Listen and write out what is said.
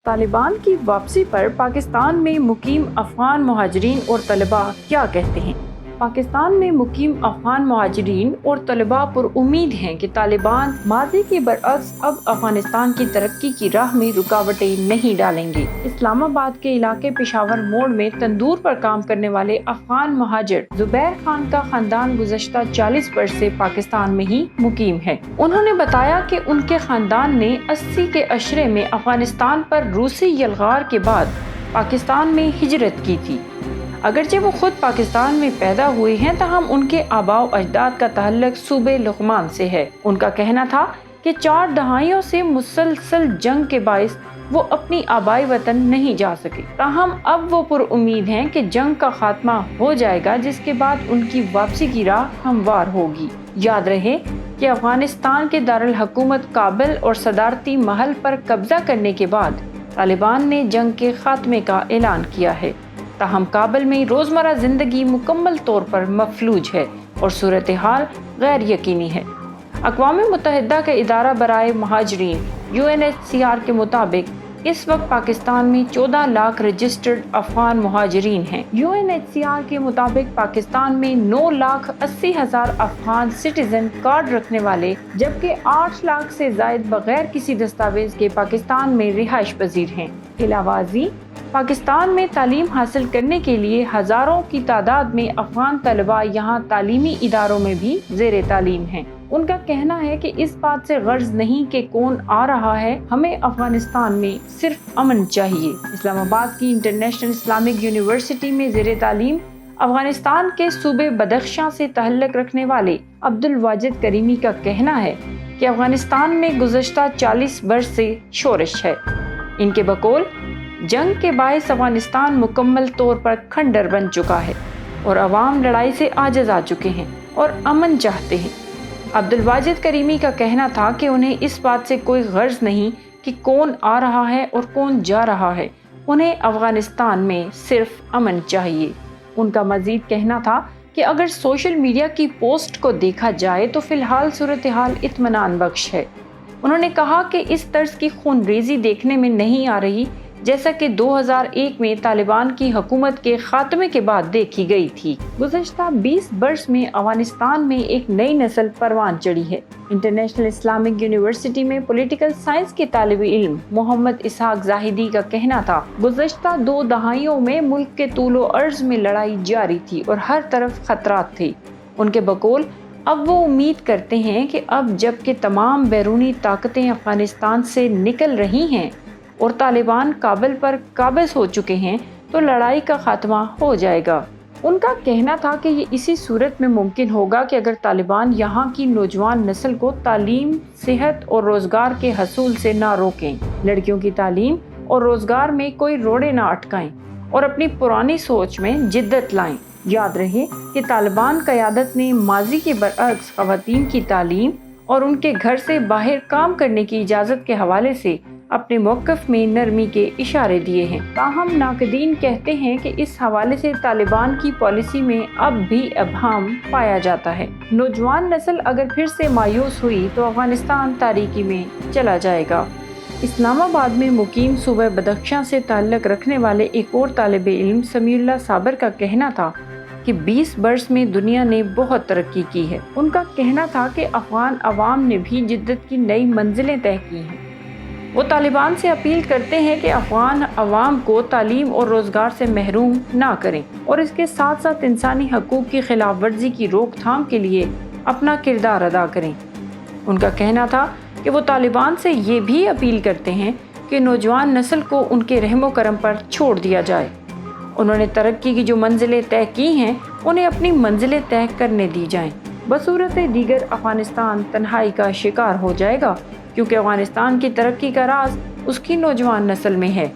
तालिबान की वापसी पर पाकिस्तान में मुकीम अफगान मुहाजिरीन और तलबा क्या कहते हैं? पाकिस्तान में मुकीम अफगान मुहाजिरीन और तलबा पर उम्मीद हैं कि तालिबान माजी के बरअक्स अब अफगानिस्तान की तरक्की की राह में रुकावटें नहीं डालेंगे। इस्लामाबाद के इलाके पेशावर मोड़ में तंदूर पर काम करने वाले अफगान मुहाजिर जुबैर खान का खानदान गुज़श्ता 40 वर्ष से पाकिस्तान में ही मुकीम है। उन्होंने बताया कि उनके खानदान ने 80 के अशरे में अफगानिस्तान पर रूसी यलगार के बाद पाकिस्तान में हिजरत की थी। अगरचे वो खुद पाकिस्तान में पैदा हुए हैं, ताहम उनके आबाओ अजदाद का ताल्लुक सूबे लुकमान से है। उनका कहना था कि 4 दहाइयों से मुसलसल जंग के बाइस वो अपनी आबाई वतन नहीं जा सके, ताहम अब वो पुरउम्मीद हैं कि जंग का खात्मा हो जाएगा, जिसके बाद उनकी वापसी की राह हमवार होगी। याद रहे कि अफगानिस्तान के दारुल हुकूमत काबुल और सदारती महल पर कब्जा करने के बाद तालिबान ने जंग के खात्मे का ऐलान किया है। ताहम काबुल में रोज़मर्रा ज़िंदगी मुकम्मल तौर पर मफलूज है और सूरत हाल गैर यकीनी है। अक़वाम मुत्तहिदा के इदारा बराए महाजरीन UNHCR के मुताबिक इस वक्त पाकिस्तान में 14 लाख रजिस्टर्ड अफगान मुहाजिरीन हैं। UNHCR के मुताबिक पाकिस्तान में 9,80,000 अफगान सिटीजन कार्ड रखने वाले, जबकि 8 लाख से जायद बगैर किसी दस्तावेज के पाकिस्तान में रिहाइश पजीर हैं। इलावाजी पाकिस्तान में तालीम हासिल करने के लिए हज़ारों की तादाद में अफगान तलबा यहाँ तालीमी इदारों में भी ज़ेरे तालीम हैं। उनका कहना है कि इस बात से गर्ज नहीं कि कौन आ रहा है, हमें अफगानिस्तान में सिर्फ अमन चाहिए। इस्लामाबाद की इंटरनेशनल इस्लामिक यूनिवर्सिटी में ज़ेरे तालीम अफगानिस्तान के सूबे बदख्शां से ताल्लुक़ रखने वाले अब्दुल वाजिद करीमी का कहना है कि अफगानिस्तान में गुज़श्ता 40 वर्ष से शोरश है। इनके बकौल जंग के बायस अफगानिस्तान मुकम्मल तौर पर खंडर बन चुका है और अवाम लड़ाई से आजिज़ आ चुके हैं और अमन चाहते हैं। अब्दुल वाजिद करीमी का कहना था कि उन्हें इस बात से कोई गर्ज नहीं कि कौन आ रहा है और कौन जा रहा है, उन्हें अफगानिस्तान में सिर्फ अमन चाहिए। उनका मज़ीद कहना था कि अगर सोशल मीडिया की पोस्ट को देखा जाए तो फ़िलहाल सूरत हाल इत्मीनान बख्श है। उन्होंने कहा कि इस तर्ज की खूनरेज़ी देखने में नहीं आ रही जैसा कि 2001 में तालिबान की हुकूमत के खात्मे के बाद देखी गई थी। गुज़श्ता 20 वर्ष में अफगानिस्तान में एक नई नस्ल परवान चढ़ी है। इंटरनेशनल इस्लामिक यूनिवर्सिटी में पॉलिटिकल साइंस के तालिब इल्म मोहम्मद इसहाक जाहिदी का कहना था, गुज़श्ता 2 दहाइयों में मुल्क के तूलो अर्ज में लड़ाई जारी थी और हर तरफ खतरात थे। उनके बकौल अब वो उम्मीद करते हैं कि अब जबकि तमाम बैरूनी ताकतें अफगानिस्तान से निकल रही हैं और तालिबान काबुल पर काबिज हो चुके हैं, तो लड़ाई का खात्मा हो जाएगा। उनका कहना था कि ये इसी सूरत में मुमकिन होगा कि अगर तालिबान यहाँ की नौजवान नस्ल को तालीम, सेहत और रोज़गार के हसूल से ना रोकें, लड़कियों की तालीम और रोज़गार में कोई रोड़े ना अटकाएं और अपनी पुरानी सोच में जिद्दत लाएं। याद रहे कि तालिबान क़यादत ने माजी के बरअक्स ख़वातीन की तालीम और उनके घर से बाहर काम करने की इजाज़त के हवाले से अपने मौक़िफ़ में नरमी के इशारे दिए हैं। ताहम नाक़दीन कहते हैं कि इस हवाले से तालिबान की पॉलिसी में अब भी अबहम पाया जाता है। नौजवान नस्ल अगर फिर से मायूस हुई तो अफगानिस्तान तारीकी में चला जाएगा। इस्लामाबाद में मुकीम सूबे बदख्शां से ताल्लुक़ रखने वाले एक और तालिब इल्म समीउल्लाह साबर का कहना था कि 20 वर्ष में दुनिया ने बहुत तरक्की की है। उनका कहना था कि अफगान अवाम ने भी जिद्दत की नई मंजिलें तय की हैं। वो तालिबान से अपील करते हैं कि अफगान अवाम को तालीम और रोज़गार से महरूम ना करें और इसके साथ साथ इंसानी हकूक़ की खिलाफ वर्जी की रोकथाम के लिए अपना किरदार अदा करें। उनका कहना था कि वो तालिबान से ये भी अपील करते हैं कि नौजवान नस्ल को उनके रहमो करम पर छोड़ दिया जाए। उन्होंने तरक्की की जो मंजिलें तय की हैं, उन्हें अपनी मंजिलें तय करने दी जाएं। बसूरत दीगर अफगानिस्तान तन्हाई का शिकार हो जाएगा, क्योंकि अफगानिस्तान की तरक्की का राज उसकी नौजवान नस्ल में है।